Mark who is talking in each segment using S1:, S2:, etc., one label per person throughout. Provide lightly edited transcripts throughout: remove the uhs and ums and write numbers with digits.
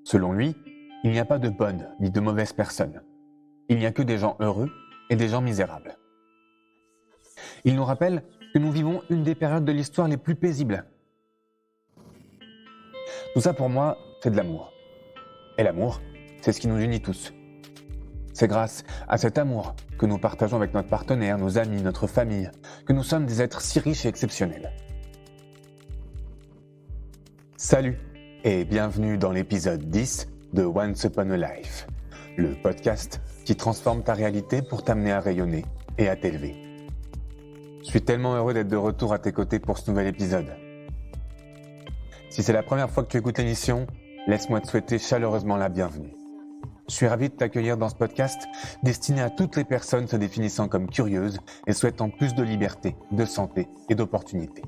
S1: Selon lui, il n'y a pas de bonnes ni de mauvaises personnes. Il n'y a que des gens heureux et des gens misérables. Il nous rappelle que nous vivons une des périodes de l'histoire les plus paisibles. Tout ça pour moi, c'est de l'amour. Et l'amour, c'est ce qui nous unit tous. C'est grâce à cet amour que nous partageons avec notre partenaire, nos amis, notre famille, que nous sommes des êtres si riches et exceptionnels. Salut et bienvenue dans l'épisode 10 de Once Upon a Life, le podcast qui transforme ta réalité pour t'amener à rayonner et à t'élever. Je suis tellement heureux d'être de retour à tes côtés pour ce nouvel épisode. Si c'est la première fois que tu écoutes l'émission, laisse-moi te souhaiter chaleureusement la bienvenue. Je suis ravi de t'accueillir dans ce podcast destiné à toutes les personnes se définissant comme curieuses et souhaitant plus de liberté, de santé et d'opportunités.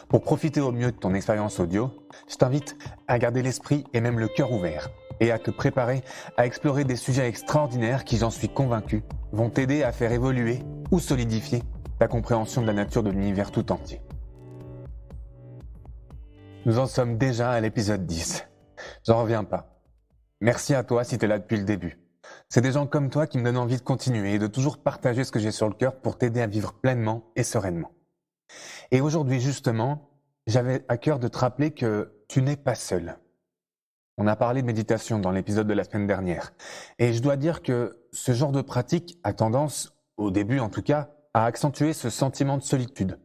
S1: Pour profiter au mieux de ton expérience audio, je t'invite à garder l'esprit et même le cœur ouvert et à te préparer à explorer des sujets extraordinaires qui, j'en suis convaincu, vont t'aider à faire évoluer ou solidifier ta compréhension de la nature de l'univers tout entier. Nous en sommes déjà à l'épisode 10. J'en reviens pas. Merci à toi si tu es là depuis le début. C'est des gens comme toi qui me donnent envie de continuer et de toujours partager ce que j'ai sur le cœur pour t'aider à vivre pleinement et sereinement. Et aujourd'hui justement, j'avais à cœur de te rappeler que tu n'es pas seul. On a parlé de méditation dans l'épisode de la semaine dernière. Et je dois dire que ce genre de pratique a tendance, au début en tout cas, à accentuer ce sentiment de solitude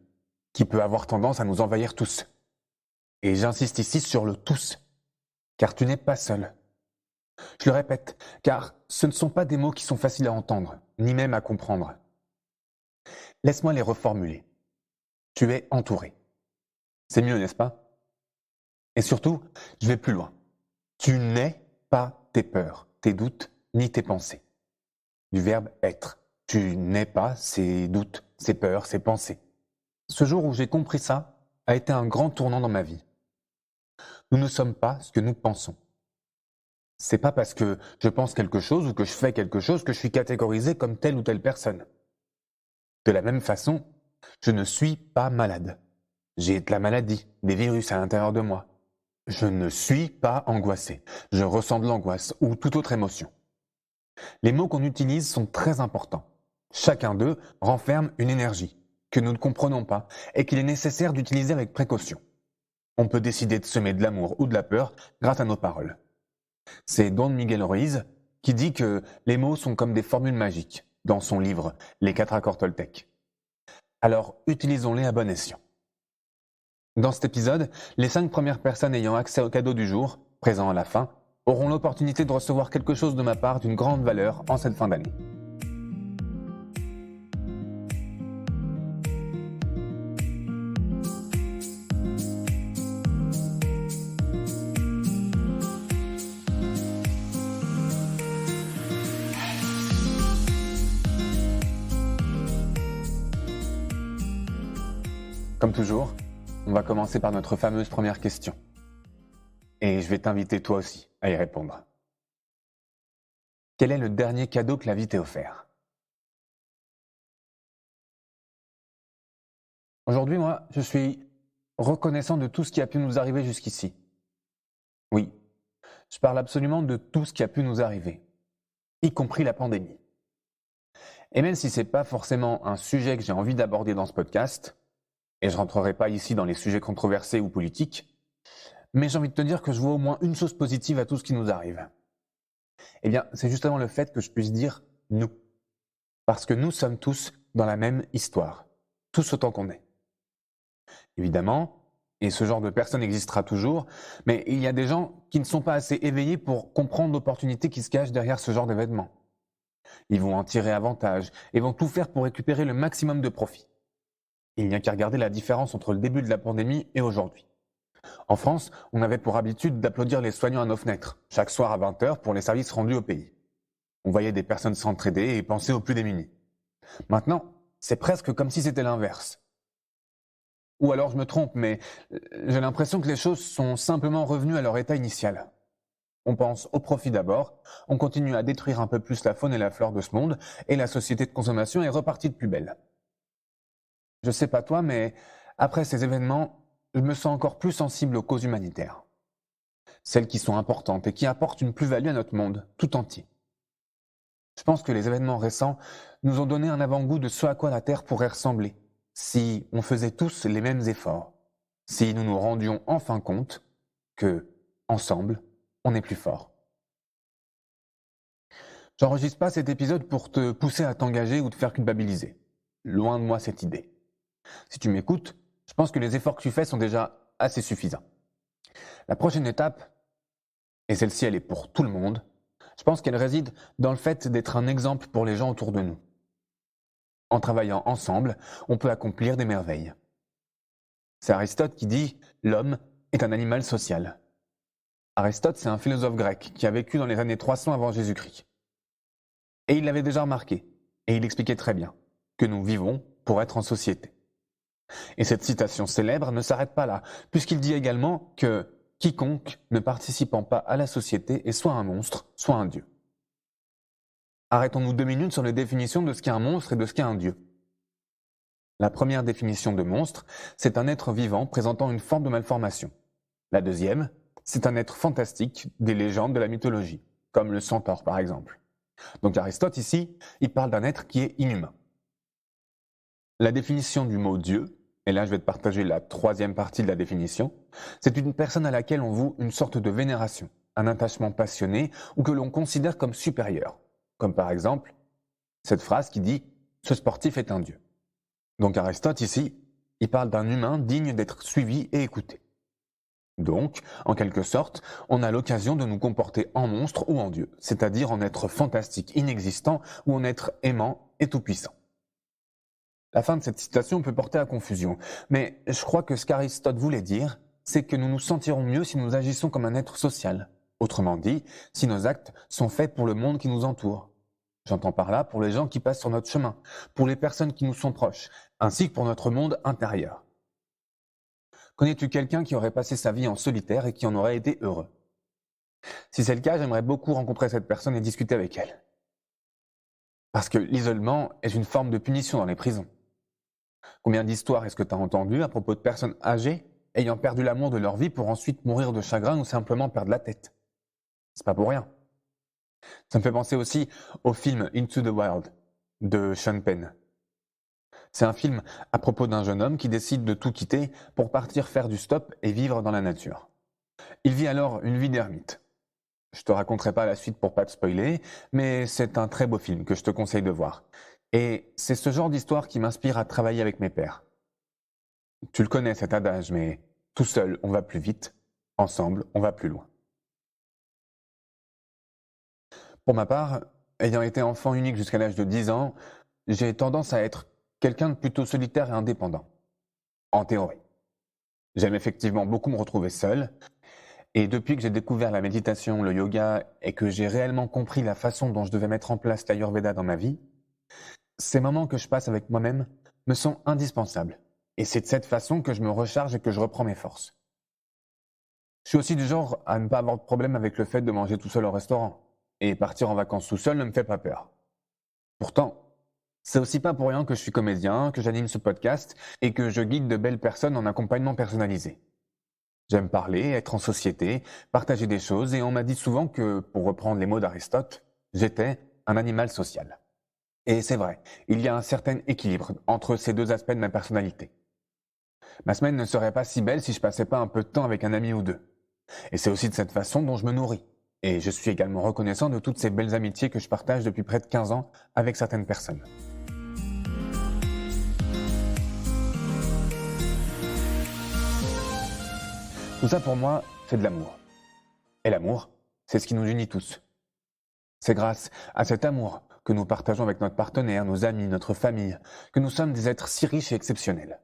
S1: qui peut avoir tendance à nous envahir tous. Et j'insiste ici sur le tous, car tu n'es pas seul. Je le répète, car ce ne sont pas des mots qui sont faciles à entendre, ni même à comprendre. Laisse-moi les reformuler. Tu es entouré. C'est mieux, n'est-ce pas? Et surtout, je vais plus loin. Tu n'es pas tes peurs, tes doutes, ni tes pensées. Du verbe être. Tu n'es pas ces doutes, ces peurs, ces pensées. Ce jour où j'ai compris ça a été un grand tournant dans ma vie. Nous ne sommes pas ce que nous pensons. C'est pas parce que je pense quelque chose ou que je fais quelque chose que je suis catégorisé comme telle ou telle personne. De la même façon, je ne suis pas malade. J'ai de la maladie, des virus à l'intérieur de moi. Je ne suis pas angoissé. Je ressens de l'angoisse ou toute autre émotion. Les mots qu'on utilise sont très importants. Chacun d'eux renferme une énergie que nous ne comprenons pas et qu'il est nécessaire d'utiliser avec précaution. On peut décider de semer de l'amour ou de la peur grâce à nos paroles. C'est Don Miguel Ruiz qui dit que les mots sont comme des formules magiques dans son livre « Les 4 accords Toltec ». Alors, utilisons-les à bon escient. Dans cet épisode, les 5 premières personnes ayant accès au cadeau du jour, présent à la fin, auront l'opportunité de recevoir quelque chose de ma part d'une grande valeur en cette fin d'année. Comme toujours, on va commencer par notre fameuse première question. Et je vais t'inviter toi aussi à y répondre. Quel est le dernier cadeau que la vie t'ait offert? Aujourd'hui, moi, je suis reconnaissant de tout ce qui a pu nous arriver jusqu'ici. Oui, je parle absolument de tout ce qui a pu nous arriver, y compris la pandémie. Et même si ce n'est pas forcément un sujet que j'ai envie d'aborder dans ce podcast, et je ne rentrerai pas ici dans les sujets controversés ou politiques, mais j'ai envie de te dire que je vois au moins une chose positive à tout ce qui nous arrive. Eh bien, c'est justement le fait que je puisse dire « nous ». Parce que nous sommes tous dans la même histoire, tous autant qu'on est. Évidemment, et ce genre de personne existera toujours, mais il y a des gens qui ne sont pas assez éveillés pour comprendre l'opportunité qui se cache derrière ce genre d'événement. Ils vont en tirer avantage et vont tout faire pour récupérer le maximum de profit. Il n'y a qu'à regarder la différence entre le début de la pandémie et aujourd'hui. En France, on avait pour habitude d'applaudir les soignants à nos fenêtres, chaque soir à 20h pour les services rendus au pays. On voyait des personnes s'entraider et penser aux plus démunis. Maintenant, c'est presque comme si c'était l'inverse. Ou alors je me trompe, mais j'ai l'impression que les choses sont simplement revenues à leur état initial. On pense au profit d'abord, on continue à détruire un peu plus la faune et la flore de ce monde, et la société de consommation est repartie de plus belle. Je sais pas toi, mais après ces événements, je me sens encore plus sensible aux causes humanitaires. celles qui sont importantes et qui apportent une plus-value à notre monde tout entier. Je pense que les événements récents nous ont donné un avant-goût de ce à quoi la Terre pourrait ressembler, si on faisait tous les mêmes efforts, si nous nous rendions enfin compte que, ensemble, on est plus fort. J'enregistre pas cet épisode pour te pousser à t'engager ou te faire culpabiliser. Loin de moi cette idée. Si tu m'écoutes, je pense que les efforts que tu fais sont déjà assez suffisants. La prochaine étape, et celle-ci elle est pour tout le monde, je pense qu'elle réside dans le fait d'être un exemple pour les gens autour de nous. En travaillant ensemble, on peut accomplir des merveilles. C'est Aristote qui dit « l'homme est un animal social ». Aristote, c'est un philosophe grec qui a vécu dans les années 300 avant Jésus-Christ. Et il l'avait déjà remarqué, et il expliquait très bien, que nous vivons pour être en société. Et cette citation célèbre ne s'arrête pas là, puisqu'il dit également que quiconque ne participant pas à la société est soit un monstre, soit un dieu. Arrêtons-nous 2 minutes sur les définitions de ce qu'est un monstre et de ce qu'est un dieu. La première définition de monstre, c'est un être vivant présentant une forme de malformation. La deuxième, c'est un être fantastique des légendes de la mythologie, comme le centaure par exemple. Donc Aristote ici, il parle d'un être qui est inhumain. La définition du mot Dieu, et là je vais te partager la 3e partie de la définition, c'est une personne à laquelle on voue une sorte de vénération, un attachement passionné ou que l'on considère comme supérieur. Comme par exemple cette phrase qui dit « ce sportif est un dieu ». Donc Aristote ici, il parle d'un humain digne d'être suivi et écouté. Donc, en quelque sorte, on a l'occasion de nous comporter en monstre ou en dieu, c'est-à-dire en être fantastique, inexistant ou en être aimant et tout-puissant. La fin de cette citation peut porter à confusion, mais je crois que ce qu'Aristote voulait dire, c'est que nous nous sentirons mieux si nous agissons comme un être social. Autrement dit, si nos actes sont faits pour le monde qui nous entoure. J'entends par là pour les gens qui passent sur notre chemin, pour les personnes qui nous sont proches, ainsi que pour notre monde intérieur. Connais-tu quelqu'un qui aurait passé sa vie en solitaire et qui en aurait été heureux? Si c'est le cas, j'aimerais beaucoup rencontrer cette personne et discuter avec elle. Parce que l'isolement est une forme de punition dans les prisons. Combien d'histoires est-ce que tu as entendues à propos de personnes âgées ayant perdu l'amour de leur vie pour ensuite mourir de chagrin ou simplement perdre la tête? C'est pas pour rien. Ça me fait penser aussi au film Into the Wild de Sean Penn. C'est un film à propos d'un jeune homme qui décide de tout quitter pour partir faire du stop et vivre dans la nature. Il vit alors une vie d'ermite. Je te raconterai pas la suite pour pas te spoiler, mais c'est un très beau film que je te conseille de voir. Et c'est ce genre d'histoire qui m'inspire à travailler avec mes pairs. Tu le connais cet adage, mais tout seul on va plus vite, ensemble on va plus loin. Pour ma part, ayant été enfant unique jusqu'à l'âge de 10 ans, j'ai tendance à être quelqu'un de plutôt solitaire et indépendant, en théorie. J'aime effectivement beaucoup me retrouver seul, et depuis que j'ai découvert la méditation, le yoga, et que j'ai réellement compris la façon dont je devais mettre en place l'Ayurveda dans ma vie, ces moments que je passe avec moi-même me sont indispensables, et c'est de cette façon que je me recharge et que je reprends mes forces. Je suis aussi du genre à ne pas avoir de problème avec le fait de manger tout seul au restaurant, et partir en vacances tout seul ne me fait pas peur. Pourtant, c'est aussi pas pour rien que je suis comédien, que j'anime ce podcast et que je guide de belles personnes en accompagnement personnalisé. J'aime parler, être en société, partager des choses et on m'a dit souvent que, pour reprendre les mots d'Aristote, j'étais un animal social. Et c'est vrai, il y a un certain équilibre entre ces deux aspects de ma personnalité. Ma semaine ne serait pas si belle si je passais pas un peu de temps avec un ami ou deux. Et c'est aussi de cette façon dont je me nourris. Et je suis également reconnaissant de toutes ces belles amitiés que je partage depuis près de 15 ans avec certaines personnes. Tout ça pour moi, c'est de l'amour. Et l'amour, c'est ce qui nous unit tous. C'est grâce à cet amour que nous partageons avec notre partenaire, nos amis, notre famille, que nous sommes des êtres si riches et exceptionnels.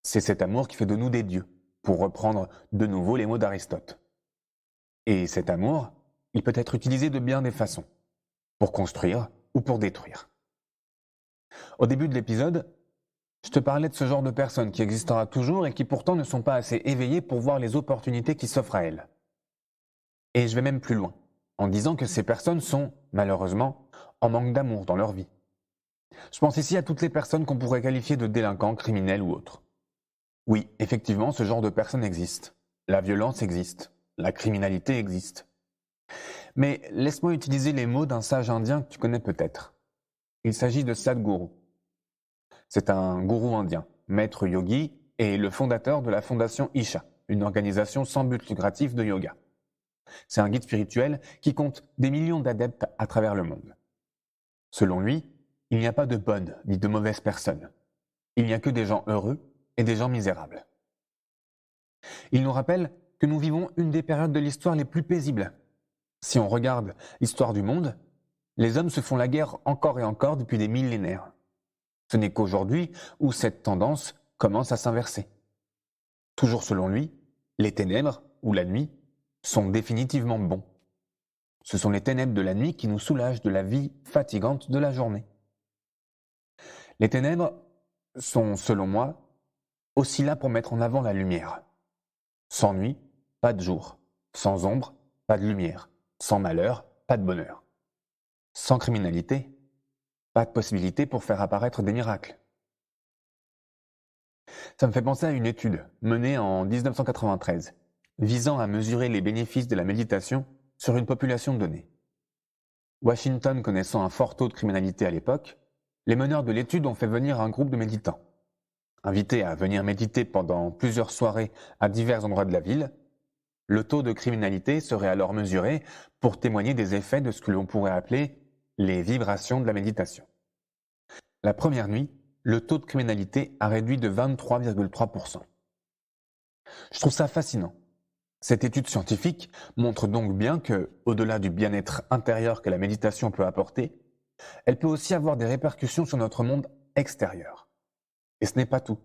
S1: C'est cet amour qui fait de nous des dieux, pour reprendre de nouveau les mots d'Aristote. Et cet amour, il peut être utilisé de bien des façons, pour construire ou pour détruire. Au début de l'épisode, je te parlais de ce genre de personnes qui existera toujours et qui pourtant ne sont pas assez éveillées pour voir les opportunités qui s'offrent à elles. Et je vais même plus loin, en disant que ces personnes sont, malheureusement, en manque d'amour dans leur vie. Je pense ici à toutes les personnes qu'on pourrait qualifier de délinquants, criminels ou autres. Oui, effectivement, ce genre de personnes existe. La violence existe. la criminalité existe. Mais laisse-moi utiliser les mots d'un sage indien que tu connais peut-être. Il s'agit de Sadhguru. C'est un gourou indien, maître yogi et le fondateur de la fondation Isha, une organisation sans but lucratif de yoga. C'est un guide spirituel qui compte des millions d'adeptes à travers le monde. Selon lui, il n'y a pas de bonnes ni de mauvaises personnes. Il n'y a que des gens heureux et des gens misérables. Il nous rappelle que nous vivons une des périodes de l'histoire les plus paisibles. Si on regarde l'histoire du monde, les hommes se font la guerre encore et encore depuis des millénaires. Ce n'est qu'aujourd'hui où cette tendance commence à s'inverser. Toujours selon lui, les ténèbres, ou la nuit, sont définitivement bons. Ce sont les ténèbres de la nuit qui nous soulagent de la vie fatigante de la journée. Les ténèbres sont, selon moi, aussi là pour mettre en avant la lumière. Sans nuit, pas de jour. Sans ombre, pas de lumière. Sans malheur, pas de bonheur. Sans criminalité, pas de possibilité pour faire apparaître des miracles. Ça me fait penser à une étude menée en 1993, visant à mesurer les bénéfices de la méditation sur une population donnée. Washington connaissant un fort taux de criminalité à l'époque, les meneurs de l'étude ont fait venir un groupe de méditants. Invités à venir méditer pendant plusieurs soirées à divers endroits de la ville, le taux de criminalité serait alors mesuré pour témoigner des effets de ce que l'on pourrait appeler les vibrations de la méditation. La première nuit, le taux de criminalité a réduit de 23,3%. Je trouve ça fascinant. Cette étude scientifique montre donc bien que, au-delà du bien-être intérieur que la méditation peut apporter, elle peut aussi avoir des répercussions sur notre monde extérieur. Et ce n'est pas tout.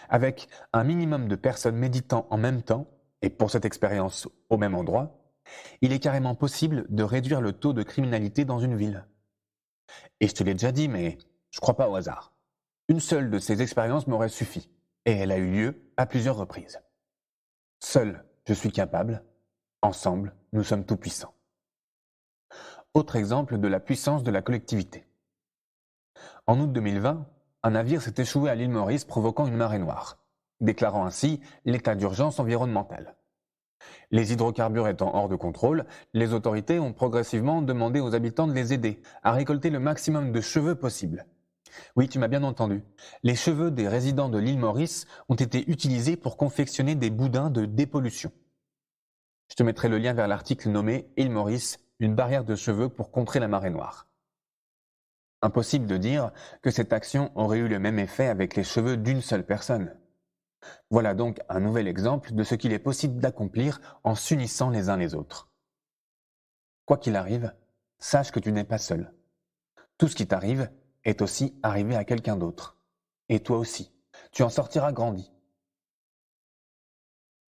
S1: Avec un minimum de personnes méditant en même temps, et pour cette expérience au même endroit, il est carrément possible de réduire le taux de criminalité dans une ville. Et je te l'ai déjà dit, mais je ne crois pas au hasard. Une seule de ces expériences m'aurait suffi, et elle a eu lieu à plusieurs reprises. Seul, je suis capable. Ensemble, nous sommes tout-puissants. Autre exemple de la puissance de la collectivité. En août 2020, un navire s'est échoué à l'île Maurice provoquant une marée noire, déclarant ainsi l'état d'urgence environnementale. Les hydrocarbures étant hors de contrôle, les autorités ont progressivement demandé aux habitants de les aider à récolter le maximum de cheveux possible. Oui, tu m'as bien entendu. Les cheveux des résidents de l'île Maurice ont été utilisés pour confectionner des boudins de dépollution. Je te mettrai le lien vers l'article nommé « Île Maurice, une barrière de cheveux pour contrer la marée noire ». Impossible de dire que cette action aurait eu le même effet avec les cheveux d'une seule personne. Voilà donc un nouvel exemple de ce qu'il est possible d'accomplir en s'unissant les uns les autres. Quoi qu'il arrive, sache que tu n'es pas seul. Tout ce qui t'arrive est aussi arrivé à quelqu'un d'autre. Et toi aussi, tu en sortiras grandi.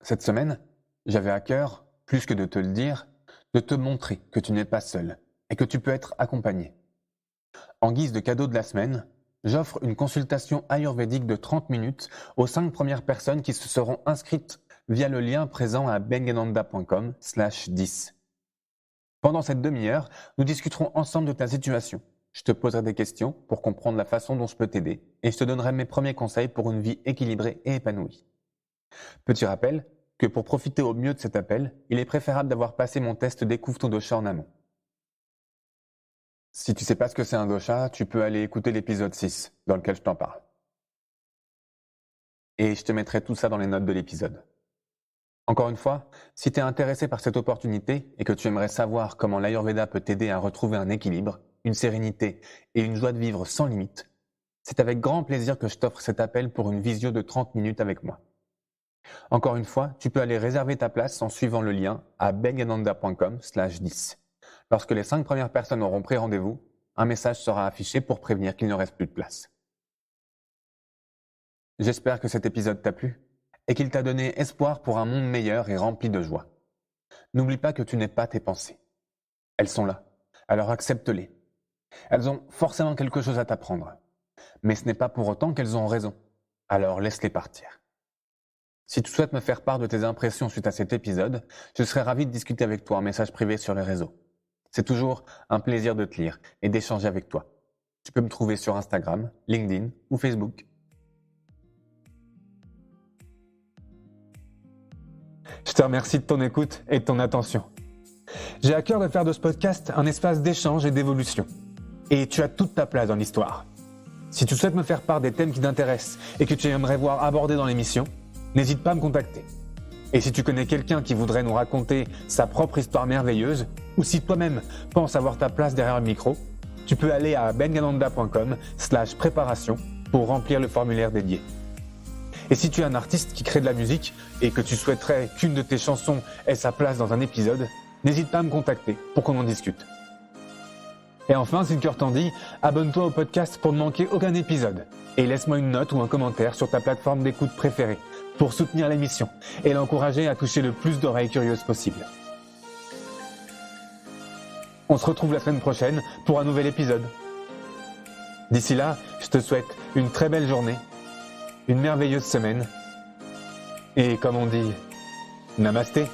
S1: Cette semaine, j'avais à cœur, plus que de te le dire, de te montrer que tu n'es pas seul et que tu peux être accompagné. En guise de cadeau de la semaine, j'offre une consultation ayurvédique de 30 minutes aux 5 premières personnes qui se seront inscrites via le lien présent à bengananda.com/10. Pendant cette demi-heure, nous discuterons ensemble de ta situation. Je te poserai des questions pour comprendre la façon dont je peux t'aider et je te donnerai mes premiers conseils pour une vie équilibrée et épanouie. Petit rappel que pour profiter au mieux de cet appel, il est préférable d'avoir passé mon test Découvre ton dosha en amont. Si tu ne sais pas ce que c'est un dosha, tu peux aller écouter l'épisode 6 dans lequel je t'en parle. Et je te mettrai tout ça dans les notes de l'épisode. Encore une fois, si tu es intéressé par cette opportunité et que tu aimerais savoir comment l'Ayurveda peut t'aider à retrouver un équilibre, une sérénité et une joie de vivre sans limite, c'est avec grand plaisir que je t'offre cet appel pour une visio de 30 minutes avec moi. Encore une fois, tu peux aller réserver ta place en suivant le lien à bengananda.com/10. Lorsque les 5 premières personnes auront pris rendez-vous, un message sera affiché pour prévenir qu'il ne reste plus de place. J'espère que cet épisode t'a plu et qu'il t'a donné espoir pour un monde meilleur et rempli de joie. N'oublie pas que tu n'es pas tes pensées. Elles sont là, alors accepte-les. Elles ont forcément quelque chose à t'apprendre, mais ce n'est pas pour autant qu'elles ont raison, alors laisse-les partir. Si tu souhaites me faire part de tes impressions suite à cet épisode, je serai ravi de discuter avec toi en message privé sur les réseaux. C'est toujours un plaisir de te lire et d'échanger avec toi. Tu peux me trouver sur Instagram, LinkedIn ou Facebook. Je te remercie de ton écoute et de ton attention. J'ai à cœur de faire de ce podcast un espace d'échange et d'évolution. Et tu as toute ta place dans l'histoire. Si tu souhaites me faire part des thèmes qui t'intéressent et que tu aimerais voir abordés dans l'émission, n'hésite pas à me contacter. Et si tu connais quelqu'un qui voudrait nous raconter sa propre histoire merveilleuse, ou si toi-même penses avoir ta place derrière le micro, tu peux aller à bengananda.com/préparation pour remplir le formulaire dédié. Et si tu es un artiste qui crée de la musique et que tu souhaiterais qu'une de tes chansons ait sa place dans un épisode, n'hésite pas à me contacter pour qu'on en discute. Et enfin, si le cœur t'en dit, abonne-toi au podcast pour ne manquer aucun épisode. Et laisse-moi une note ou un commentaire sur ta plateforme d'écoute préférée pour soutenir l'émission et l'encourager à toucher le plus d'oreilles curieuses possible. On se retrouve la semaine prochaine pour un nouvel épisode. D'ici là, je te souhaite une très belle journée, une merveilleuse semaine et comme on dit, namasté.